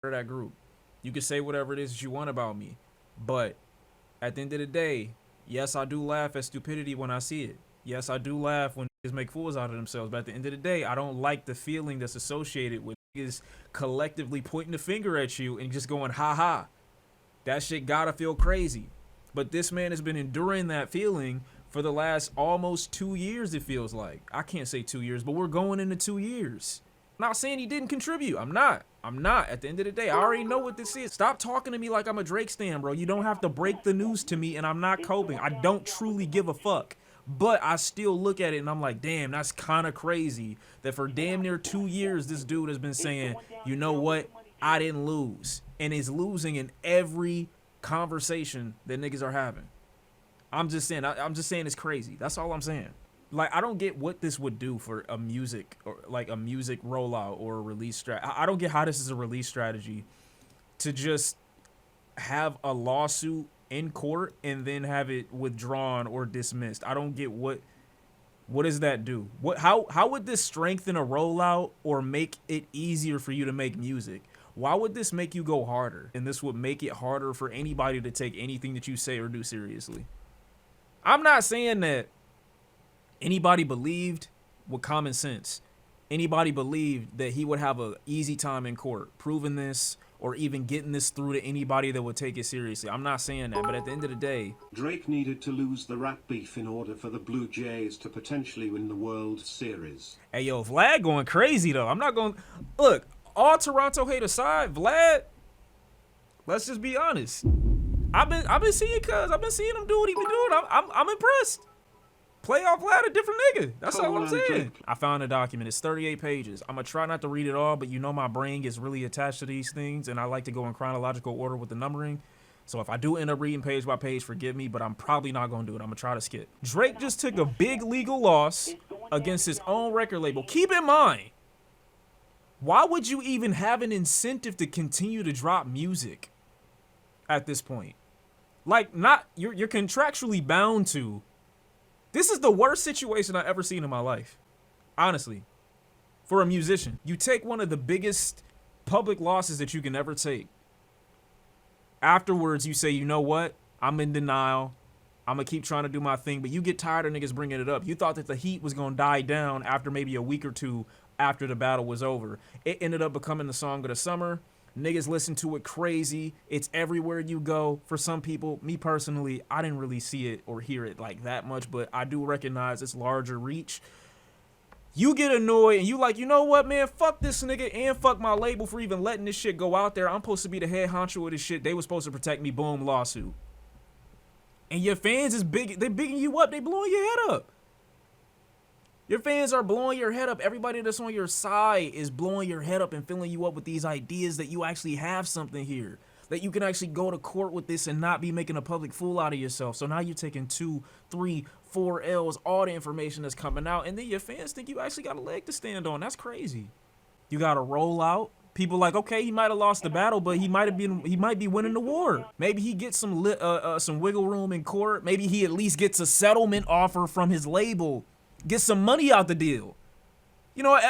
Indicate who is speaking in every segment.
Speaker 1: of that group. You can say whatever it is that you want about me, but at the end of the day, yes, I do laugh at stupidity when I see it. Yes, I do laugh when niggas make fools out of themselves. But at the end of the day, I don't like the feeling that's associated with niggas collectively pointing the finger at you and just going, ha ha. That shit gotta feel crazy. But this man has been enduring that feeling for the last almost 2 years, it feels like. I can't say 2 years, but we're going into 2 years. I'm not saying he didn't contribute. I'm not. At the end of the day, I already know what this is. Stop talking to me like I'm a Drake stan, bro. You don't have to break the news to me, and I'm not coping. I don't truly give a fuck. But I still look at it and I'm like, damn, that's kind of crazy that for damn near 2 years, this dude has been saying, you know what? I didn't lose. And is losing in every conversation that niggas are having. I'm just saying it's crazy. That's all I'm saying. Like, I don't get what this would do for a music or like a music rollout or a release strategy. I don't get how this is a release strategy to just have a lawsuit in court and then have it withdrawn or dismissed. I don't get what does that do? How would this strengthen a rollout or make it easier for you to make music? Why would this make you go harder? And this would make it harder for anybody to take anything that you say or do seriously. I'm not saying that anybody believed with common sense. Anybody believed that he would have an easy time in court proving this or even getting this through to anybody that would take it seriously. I'm not saying that, but at the end of the day,
Speaker 2: Drake needed to lose the rap beef in order for the Blue Jays to potentially win the World Series.
Speaker 1: Hey, yo, Vlad going crazy, though. I'm not going to... Look, all Toronto hate aside, Vlad, let's just be honest. I've been seeing him do what he been doing. I'm impressed. Playoff Vlad a different nigga. That's all I'm saying. I found a document. It's 38 pages. I'm going to try not to read it all, but you know my brain gets really attached to these things, and I like to go in chronological order with the numbering. So if I do end up reading page by page, forgive me, but I'm probably not going to do it. I'm going to try to skip. Drake just took a big legal loss against his own record label. Keep in mind, why would you even have an incentive to continue to drop music at this point? Like, you're contractually bound to. This is the worst situation I've ever seen in my life. Honestly. For a musician. You take one of the biggest public losses that you can ever take. Afterwards, you say, you know what? I'm in denial. I'm going to keep trying to do my thing. But you get tired of niggas bringing it up. You thought that the heat was going to die down after maybe a week or two after the battle was over. It ended up becoming the song of the summer. Niggas listen to it crazy. It's everywhere you go. For some people, me personally, I didn't really see it or hear it like that much, but I do recognize its larger reach. You get annoyed and you like, you know what, man? Fuck this nigga and fuck my label for even letting this shit go out there. I'm supposed to be the head honcho of this shit. They were supposed to protect me. Boom, lawsuit. And your fans is big. They bigging you up. They blowing your head up. Your fans are blowing your head up. Everybody that's on your side is blowing your head up and filling you up with these ideas that you actually have something here. That you can actually go to court with this and not be making a public fool out of yourself. So now you're taking 2, 3, 4 L's, all the information that's coming out, and then your fans think you actually got a leg to stand on. That's crazy. You got to roll out. People like, okay, he might have lost the battle, but he might be winning the war. Maybe he gets some wiggle room in court. Maybe he at least gets a settlement offer from his label. Get some money out the deal. You know,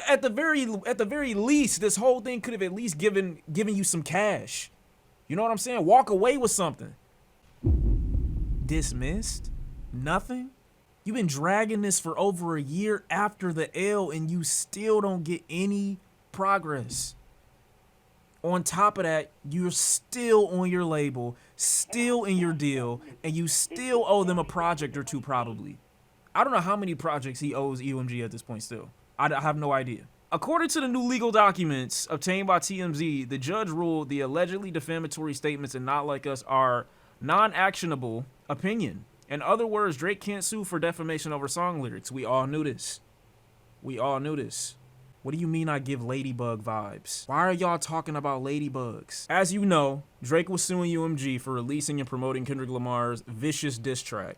Speaker 1: at the very least, this whole thing could have at least given you some cash. You know what I'm saying? Walk away with something. Dismissed? Nothing? You've been dragging this for over a year after the L and you still don't get any progress. On top of that, you're still on your label, still in your deal, and you still owe them a project or two probably. I don't know how many projects he owes UMG at this point still. I have no idea. According to the new legal documents obtained by TMZ, the judge ruled the allegedly defamatory statements in Not Like Us are non-actionable opinion. In other words, Drake can't sue for defamation over song lyrics. We all knew this. What do you mean I give Ladybug vibes? Why are y'all talking about ladybugs? As you know, Drake was suing UMG for releasing and promoting Kendrick Lamar's Vicious diss track.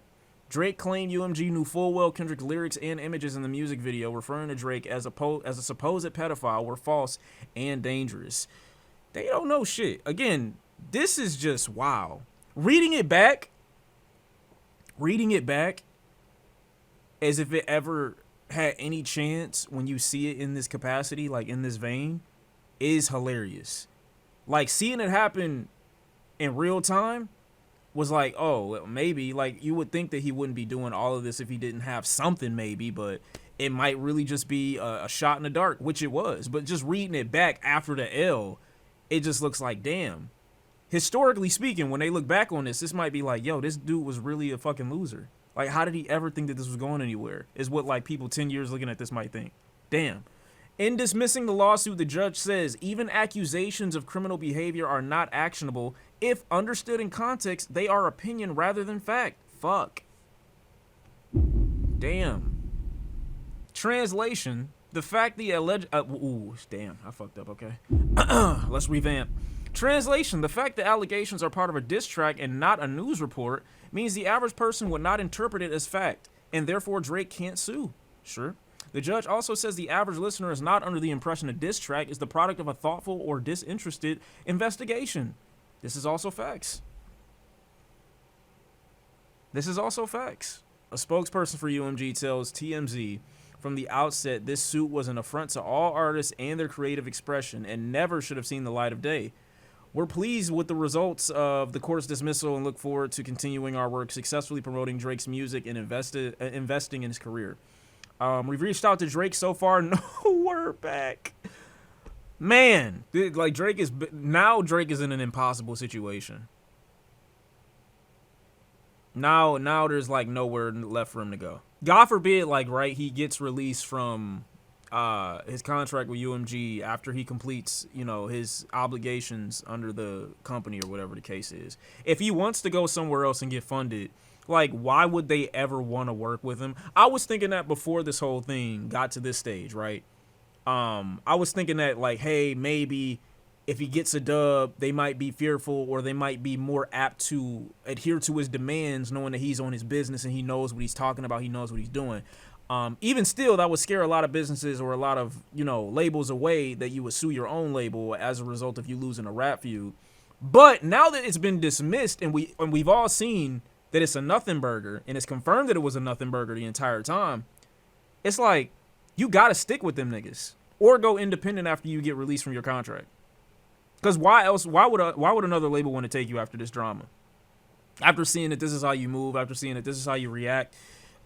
Speaker 1: Drake claimed UMG knew full well Kendrick's lyrics and images in the music video, referring to Drake as a supposed pedophile were false and dangerous. They don't know shit. Again, this is just wow. Reading it back as if it ever had any chance when you see it in this capacity, like in this vein, is hilarious. Like, seeing it happen in real time was like, oh, maybe, like, you would think that he wouldn't be doing all of this if he didn't have something, maybe, but it might really just be a shot in the dark, which it was. But just reading it back after the L, it just looks like, damn. Historically speaking, when they look back on this might be like, yo, this dude was really a fucking loser. Like, how did he ever think that this was going anywhere? Is what, like, people 10 years looking at this might think. Damn. In dismissing the lawsuit, the judge says even accusations of criminal behavior are not actionable. If understood in context, they are opinion rather than fact. Fuck. Damn. Translation, the fact the alleged... damn, I fucked up, okay. Let's revamp. Translation, the fact the allegations are part of a diss track and not a news report means the average person would not interpret it as fact, and therefore Drake can't sue. Sure. The judge also says the average listener is not under the impression a diss track is the product of a thoughtful or disinterested investigation. This is also facts. This is also facts. A spokesperson for UMG tells TMZ, from the outset, this suit was an affront to all artists and their creative expression and never should have seen the light of day. We're pleased with the results of the court's dismissal and look forward to continuing our work successfully promoting Drake's music and investing in his career. We've reached out to Drake so far, no word back. Man, like Drake is in an impossible situation. Now there's like nowhere left for him to go. God forbid, like, right, he gets released from his contract with UMG after he completes, you know, his obligations under the company or whatever the case is. If he wants to go somewhere else and get funded, like, why would they ever want to work with him? I was thinking that before this whole thing got to this stage, right? I was thinking that, like, hey, maybe if he gets a dub, they might be fearful or they might be more apt to adhere to his demands, knowing that he's on his business and he knows what he's talking about, he knows what he's doing. Even still, that would scare a lot of businesses or a lot of, you know, labels away, that you would sue your own label as a result of you losing a rap feud. But now that it's been dismissed and we've all seen that it's a nothing burger, and it's confirmed that it was a nothing burger the entire time, it's like, you gotta stick with them niggas or go independent after you get released from your contract. Because why would another label want to take you after this drama? After seeing that this is how you move, after seeing that this is how you react,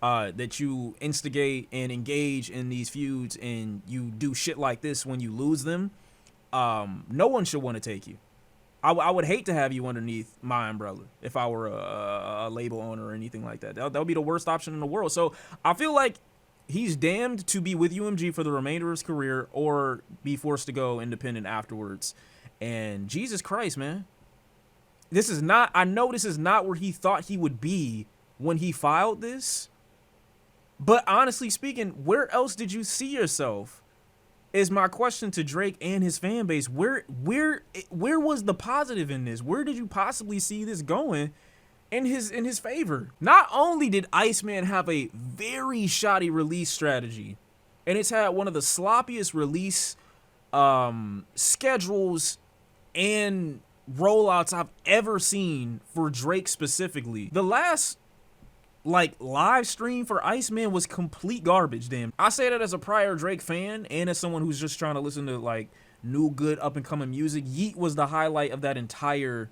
Speaker 1: that you instigate and engage in these feuds and you do shit like this when you lose them, no one should want to take you. I would hate to have you underneath my umbrella if I were a label owner or anything like that. That would be the worst option in the world. So I feel like he's damned to be with UMG for the remainder of his career or be forced to go independent afterwards. And Jesus Christ, man. I know this is not where he thought he would be when he filed this. But honestly speaking, where else did you see yourself? Is my question to Drake and his fan base. Where was the positive in this? Where did you possibly see this going in his favor? Not only did Iceman have a very shoddy release strategy, and it's had one of the sloppiest release schedules and rollouts I've ever seen for Drake specifically. The last like live stream for Iceman was complete garbage. Damn, I say that as a prior Drake fan and as someone who's just trying to listen to like new good up and coming music. Yeet was the highlight of that entire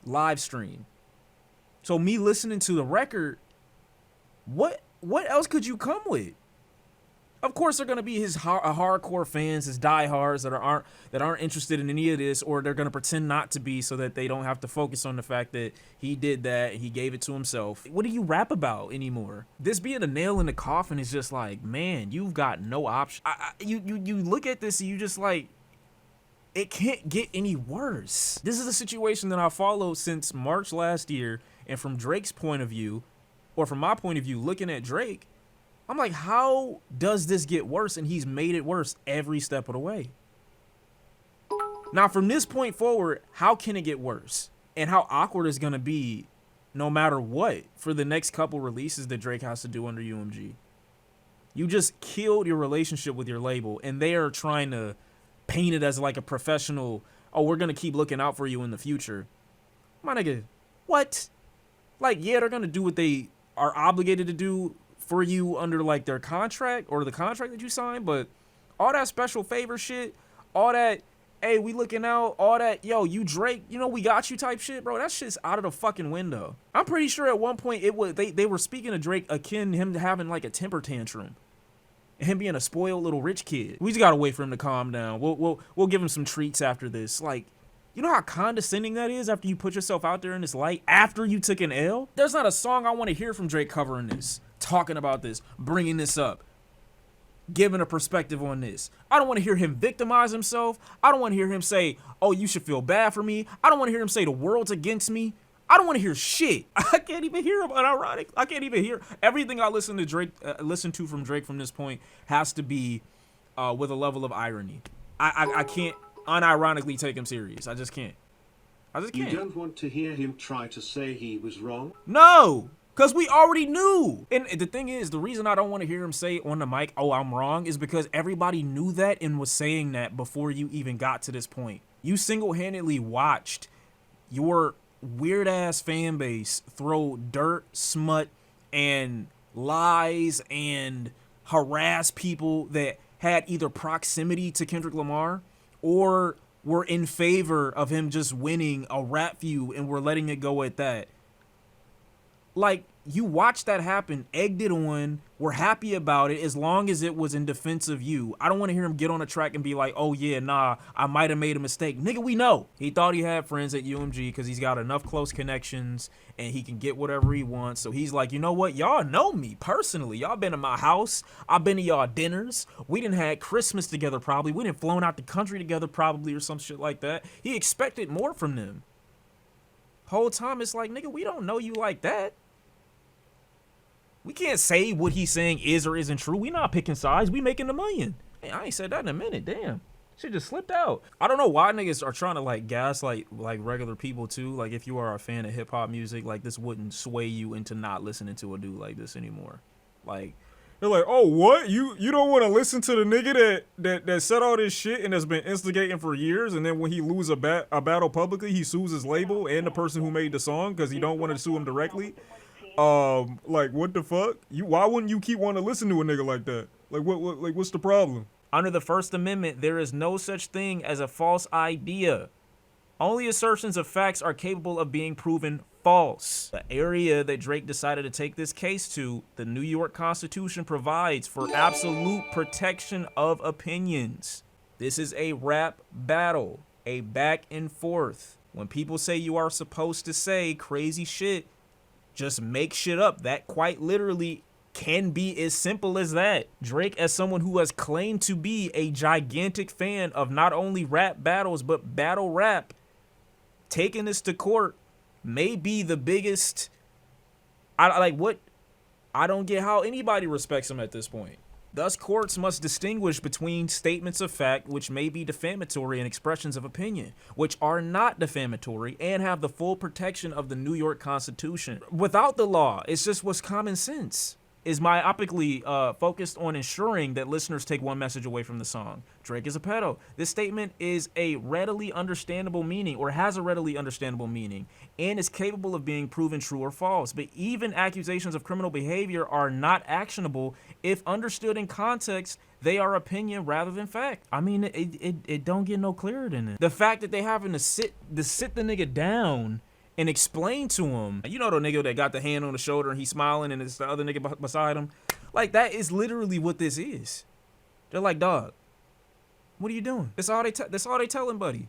Speaker 1: live stream. So me listening to the record, what else could you come with? Of course, they're gonna be his hardcore fans, his diehards that aren't interested in any of this, or they're gonna pretend not to be so that they don't have to focus on the fact that he did that, he gave it to himself. What do you rap about anymore? This being a nail in the coffin is just like, man, you've got no option. You look at this and you just like, it can't get any worse. This is a situation that I followed since March last year, and from Drake's point of view, or from my point of view, looking at Drake, I'm like, how does this get worse? And he's made it worse every step of the way. Now, from this point forward, how can it get worse? And how awkward it's going to be no matter what for the next couple releases that Drake has to do under UMG. You just killed your relationship with your label, and they are trying to paint it as like a professional, oh, we're going to keep looking out for you in the future. My nigga, what? Like, yeah, they're going to do what they are obligated to do for you under like their contract or the contract that you signed, but all that special favor shit, all that hey, we looking out, all that, yo, you Drake, you know, we got you type shit, bro. That shit's out of the fucking window. I'm pretty sure at one point it was they were speaking to Drake akin to him having like a temper tantrum. Him being a spoiled little rich kid. We just gotta wait for him to calm down. We'll give him some treats after this. Like, you know how condescending that is after you put yourself out there in this light, after you took an L? There's not a song I want to hear from Drake covering this, talking about this, bringing this up, giving a perspective on this. I don't want to hear him victimize himself. I don't want to hear him say, oh, you should feel bad for me. I don't want to hear him say the world's against me. I don't want to hear shit. I can't even hear him. Ironic. I can't even hear everything I listen to Drake. Listen to from Drake from this point has to be with a level of irony. I can't unironically take him serious. I just can't.
Speaker 2: You don't want to hear him try to say he was wrong?
Speaker 1: No, because we already knew. And the thing is, the reason I don't want to hear him say on the mic, oh, I'm wrong, is because everybody knew that and was saying that before you even got to this point. You single-handedly watched your weird ass fan base throw dirt, smut, and lies and harass people that had either proximity to Kendrick Lamar or were in favor of him just winning a rap feud and were letting it go at that. Like, you watched that happen, egged it on, were happy about it as long as it was in defense of you. I don't want to hear him get on a track and be like, oh yeah, nah, I might have made a mistake. Nigga, we know. He thought he had friends at UMG because he's got enough close connections and he can get whatever he wants. So he's like, you know what? Y'all know me personally. Y'all been in my house. I've been to y'all dinners. We done had Christmas together probably. We done flown out the country together probably or some shit like that. He expected more from them. Whole time it's like, nigga, we don't know you like that. We can't say what he's saying is or isn't true. We not picking sides. We making the million. Hey, I ain't said that in a minute. Damn. Shit just slipped out. I don't know why niggas are trying to like gaslight like regular people too. Like if you are a fan of hip hop music, like this wouldn't sway you into not listening to a dude like this anymore. Like they're like, oh what? You don't want to listen to the nigga that said all this shit and has been instigating for years, and then when he lose a battle publicly, he sues his label and the person who made the song because he don't want to sue him directly. Like what the fuck? Why wouldn't you keep wanting to listen to a nigga like that? Like what's the problem? Under the First Amendment, there is no such thing as a false idea. Only assertions of facts are capable of being proven false. The area that Drake decided to take this case to, the New York Constitution provides for absolute protection of opinions. This is a rap battle, a back and forth. When people say you are supposed to say crazy shit, just make shit up. That quite literally can be as simple as that. Drake, as someone who has claimed to be a gigantic fan of not only rap battles, but battle rap, taking this to court may be the biggest. I don't get how anybody respects him at this point. Thus, courts must distinguish between statements of fact, which may be defamatory, and expressions of opinion, which are not defamatory and have the full protection of the New York Constitution. Without the law, it's just what's common sense. Is myopically focused on ensuring that listeners take one message away from the song. Drake is a pedo. This statement is a readily understandable meaning, or has a readily understandable meaning, and is capable of being proven true or false. But even accusations of criminal behavior are not actionable if understood in context. They are opinion rather than fact. I mean, it don't get no clearer than it. The fact that they having to sit the nigga down and explain to him, you know, the nigga that got the hand on the shoulder and he's smiling and it's the other nigga beside him. Like, that is literally what this is. They're like, dog, what are you doing? That's all they telling buddy.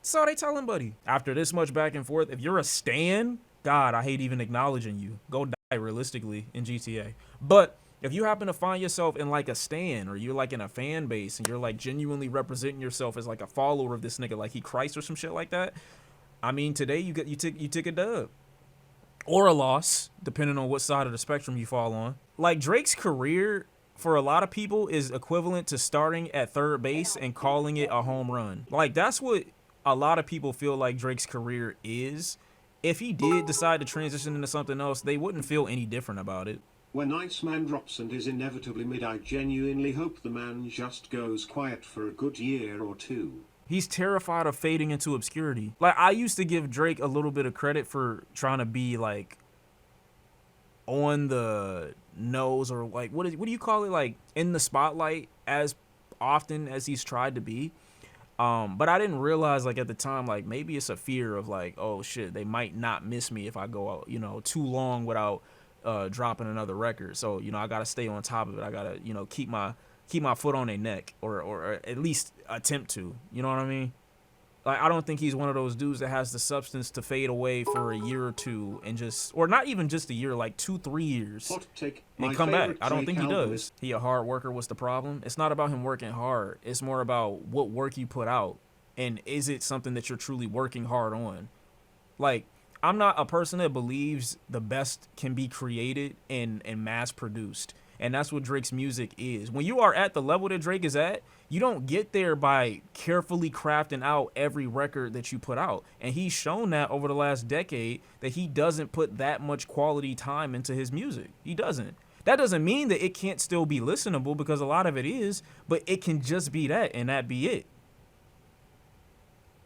Speaker 1: That's all they telling buddy. After this much back and forth, if you're a stan, God, I hate even acknowledging you. Go die realistically in GTA. But if you happen to find yourself in like a stan, or you're like in a fan base and you're like genuinely representing yourself as like a follower of this nigga, like he Christ or some shit like that, I mean, today you took a dub or a loss, depending on what side of the spectrum you fall on. Like, Drake's career for a lot of people is equivalent to starting at third base and calling it a home run. Like, that's what a lot of people feel like Drake's career is. If he did decide to transition into something else, they wouldn't feel any different about it.
Speaker 2: When Iceman drops and is inevitably mid, I genuinely hope the man just goes quiet for a good year or two.
Speaker 1: He's terrified of fading into obscurity. Like, I used to give Drake a little bit of credit for trying to be like on the nose, or like what do you call it, like in the spotlight as often as he's tried to be. But I didn't realize like at the time, like maybe it's a fear of like, oh shit, they might not miss me if I go out, too long without dropping another record. So, I gotta stay on top of it. I gotta, keep my foot on their neck, or at least attempt to, you know what I mean? Like, I don't think he's one of those dudes that has the substance to fade away for a year or two and just, or not even just a year, like 2-3 years
Speaker 2: Hot take.
Speaker 1: and
Speaker 2: My
Speaker 1: come back.
Speaker 2: favorite
Speaker 1: I don't think he
Speaker 2: Drake album
Speaker 1: does. He a hard worker. What's the problem? It's not about him working hard. It's more about what work you put out. And is it something that you're truly working hard on? Like, I'm not a person that believes the best can be created and mass produced. And that's what Drake's music is. When you are at the level that Drake is at, you don't get there by carefully crafting out every record that you put out. And he's shown that over the last decade that he doesn't put that much quality time into his music. He doesn't. That doesn't mean that it can't still be listenable, because a lot of it is, but it can just be that and that be it.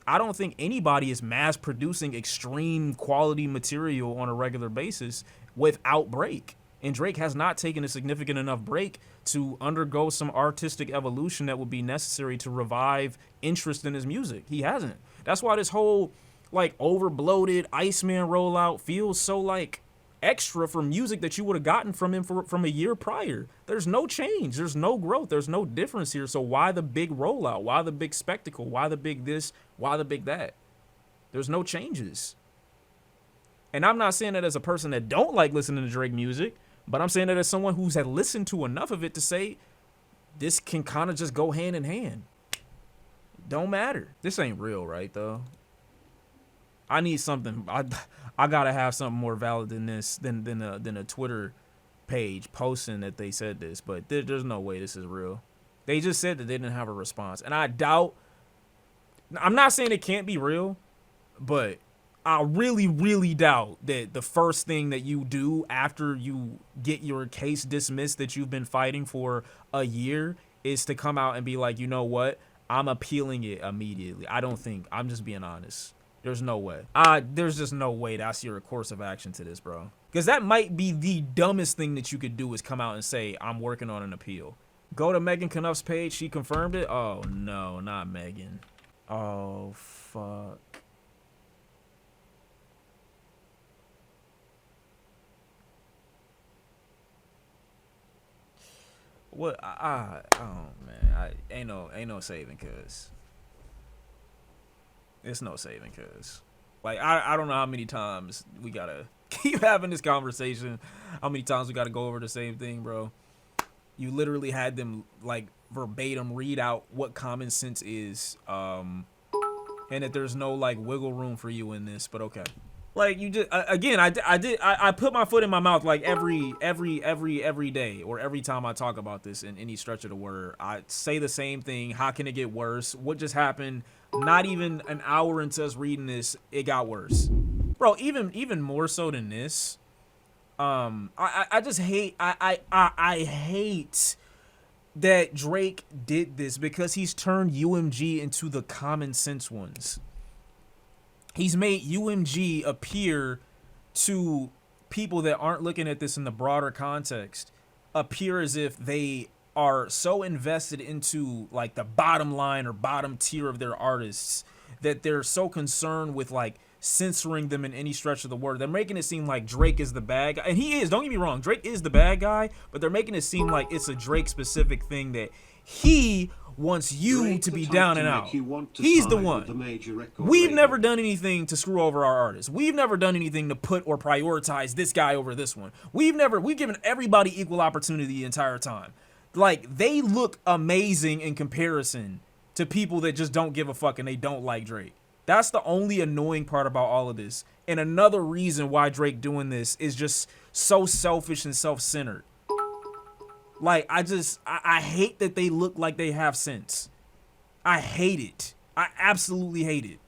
Speaker 1: I don't think anybody is mass producing extreme quality material on a regular basis without break. And Drake has not taken a significant enough break to undergo some artistic evolution that would be necessary to revive interest in his music. He hasn't. That's why this whole like over-bloated Iceman rollout feels so like extra for music that you would have gotten from him from a year prior. There's no change. There's no growth. There's no difference here. So why the big rollout? Why the big spectacle? Why the big this? Why the big that? There's no changes. And I'm not saying that as a person that don't like listening to Drake music, but I'm saying that as someone who's had listened to enough of it to say this can kind of just go hand in hand. Don't matter. This ain't real, right, though? I need something. I gotta have something more valid than this, than a Twitter page posting that they said this. But there's no way this is real. They just said that they didn't have a response, and I doubt. I'm not saying it can't be real, but I really, really doubt that the first thing that you do after you get your case dismissed that you've been fighting for a year is to come out and be like, you know what? I'm appealing it immediately. I don't think. I'm just being honest. There's no way. There's just no way that's your course of action to this, bro. Because that might be the dumbest thing that you could do, is come out and say, I'm working on an appeal. Go to Megan Knuff's page. She confirmed it. Oh, no, not Megan. Oh, fuck. What? Oh man, ain't no saving, cuz it's no saving, cuz like I don't know how many times we gotta keep having this conversation, how many times we gotta go over the same thing, bro. You literally had them like verbatim read out what common sense is, and that there's no like wiggle room for you in this, but okay. Like, you just again, I put my foot in my mouth like every day, or every time I talk about this in any stretch of the word. I say the same thing. How can it get worse? What just happened? Not even an hour into us reading this, it got worse, bro. Even more so than this. I just hate. I hate that Drake did this, because he's turned UMG into the common sense ones. He's made UMG appear to people that aren't looking at this in the broader context, appear as if they are so invested into like the bottom line or bottom tier of their artists that they're so concerned with like censoring them in any stretch of the word. They're making it seem like Drake is the bad guy. And he is, don't get me wrong, Drake is the bad guy, but they're making it seem like it's a Drake specific thing, that he wants you to be down and out. He's the one. We've never done anything to screw over our artists. We've never done anything to put or prioritize this guy over this one. We've given everybody equal opportunity the entire time. Like, they look amazing in comparison to people that just don't give a fuck and they don't like Drake. That's the only annoying part about all of this. And another reason why Drake doing this is just so selfish and self-centered. Like, I hate that they look like they have sense. I hate it. I absolutely hate it.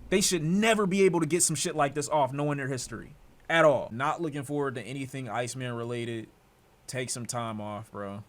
Speaker 1: They should never be able to get some shit like this off knowing their history. At all. Not looking forward to anything Iceman related. Take some time off, bro.